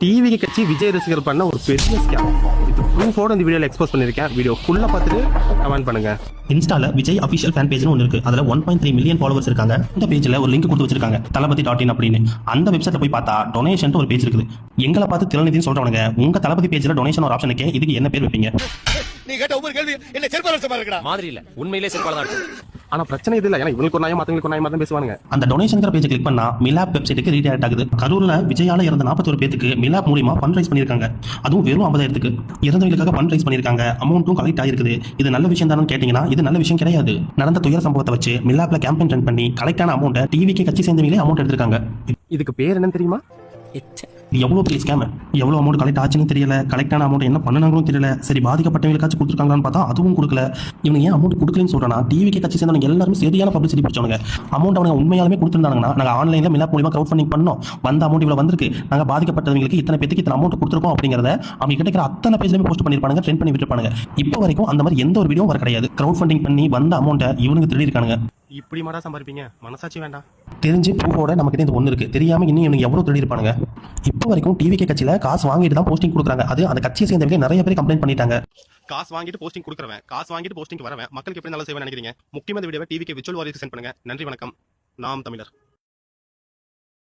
TV கட்சி விஜய் ரசிகர் பண்ண ஒரு பெரிய ஸ்கேம். இது ப்ரூஃபோட இந்த வீடியோல எக்ஸ்போஸ் பண்ணிருக்கேன். வீடியோ ஃபுல்லா பார்த்துட்டு கமெண்ட் பண்ணுங்க. இன்ஸ்டால விஜய் அபிஷியல் ஃபேன் பேஜ்னு ஒன்று இருக்கு. அதுல 1.3 மில்லியன் ஃபாலோவர்ஸ் இருக்காங்க. இந்த பேஜ்ல ஒரு லிங்க் கொடுத்து வச்சிருக்காங்க, தளபதி.in அப்படின்னு. அந்த வெப்சைட்ல போய் பார்த்தா டொனேஷன் ஒரு பேஜ் இருக்குது. எங்களை பார்த்து திறனிதின்னு சொல்றவங்க உங்க தளபதி பேஜ்ல டொனேஷன் ஒரு ஆப்ஷன் இருக்கு. இதுக்கு என்ன பேர் வைப்பீங்க? நீ கேட்ட ஒவ்வொரு கேள்வி என்ன செருப்பால இருக்கடா மாதிரி இல்ல, உண்மையிலே செருப்பால தான் இருக்கு. ஆனா பிரச்சனை இது இல்ல, ஏன்னா இவங்களுக்கு ஒரு நாயம் மத்தவங்களுக்கு ஒரு நாயமா தான் பேசுவாங்க. அந்த டொனேஷன் பேஜ் கிளிக் பண்ணா மிலாப் வெப்சைட்டுக்கு ரீடைரக்ட் ஆகுது. கரூர்ல விஜயால இறந்த 41 பேருக்கு மிலாப் மூலியமா ஃபண்ட் ரைஸ் பண்ணிருக்காங்க. அதுவும் வெறும் 50,000க்கு இறந்தவங்களுக்காக ஃபண்ட் ரைஸ் பண்ணிருக்காங்க. அமௌண்ட்டும் கலெக்ட் ஆயிருக்குது. இது நல்ல விஷயம் தானு கேட்டீங்கன்னா இது நல்ல விஷயம் கிடையாது. நடந்த துயர சம்பவத்தை வச்சு மிலாப்ல கேம்பெயின் ரன் பண்ணி கலெக்ட் ஆன அமௌண்ட்டை டிவிக்கு கட்சி சேர்ந்தவங்களே அமௌண்ட் எடுத்திருக்காங்க. இதுக்கு பேர் என்னன்னு தெரியுமா? எவ்வளவு பெரிய ஸ்கேம், எவ்வளவு அமௌண்ட் கலெக்ட் ஆச்சுன்னு தெரியல. கலெக்ட் ஆன அமௌண்ட் என்ன பண்ணனாங்களும் தெரியல. சரி, பாதிக்கப்பட்டவங்களுக்காச்சும் கொடுத்துருக்காங்களான்னு பார்த்தா அதுவும் கொடுக்கல. இவங்க ஏன் அமௌண்ட் கொடுக்கலன்னு சொல்றானா, டிவிக்கு கட்சி சேர்ந்தவங்க எல்லாரும் சரியான பப்ளிசிட்டி பிடிச்சவங்க. அமௌண்ட் அவங்க உண்மையாலுமே கொடுத்துருந்தாங்கன்னா நாங்கள் ஆன்லைன்ல மிலாப் மூலியமா கிரவுட் ஃபண்டிங் பண்ணோம், வந்த அமௌண்ட் இவ்வளவு வந்திருக்கு, நாங்கள் பாதிக்கப்பட்டவங்களுக்கு இத்தனை பேருக்கு இத்தனை அமௌண்ட் கொடுத்துருக்கோம் அப்படிங்கிறத அவங்க கிடைக்கிற அத்தனை பேஜ்லயுமே போஸ்ட் பண்ணிருப்பாங்க, ட்ரெண்ட் பண்ணி விட்டுருப்பாங்க. இப்போ வரைக்கும் அந்த மாதிரி எந்த ஒரு வீடியோ வர கிடையாது. கிரவுட் ஃபண்டிங் பண்ணி வந்த அமௌண்ட்டை இவனுக்கு திருடி இருக்காங்க. இப்படி மாடா சம்பாதிப்பீங்க? மனசாட்சி வேண்டாம்? தெரிஞ்சு ப்ரூஃபோட நமக்கு இந்த ஒன்று இருக்கு, தெரியாம இன்னும் இவங்க எவ்வளவு திருடி இருப்பாங்க. இப்போ வரைக்கும் டிவிகே கட்சியில காசு வாங்கிட்டு தான் போஸ்டிங் கொடுக்குறாங்க. அது அந்த கட்சியை சேர்ந்தவங்க நிறைய பேர் கம்ப்ளைண்ட் பண்ணிட்டாங்க. காசு வாங்கிட்டு போஸ்டிங் கொடுக்குறவன், காசு வாங்கிட்டு போஸ்டிங் வரவன் மக்களுக்கு எப்படி நல்லா செய்வேன் நினைக்கிறீங்க? முக்கியமான வீடியோவை டிவிக்கு விச்சுவல் வாரிக்கு சென்ட் பண்ணுங்க. நன்றி, வணக்கம். நாம் தமிழர்.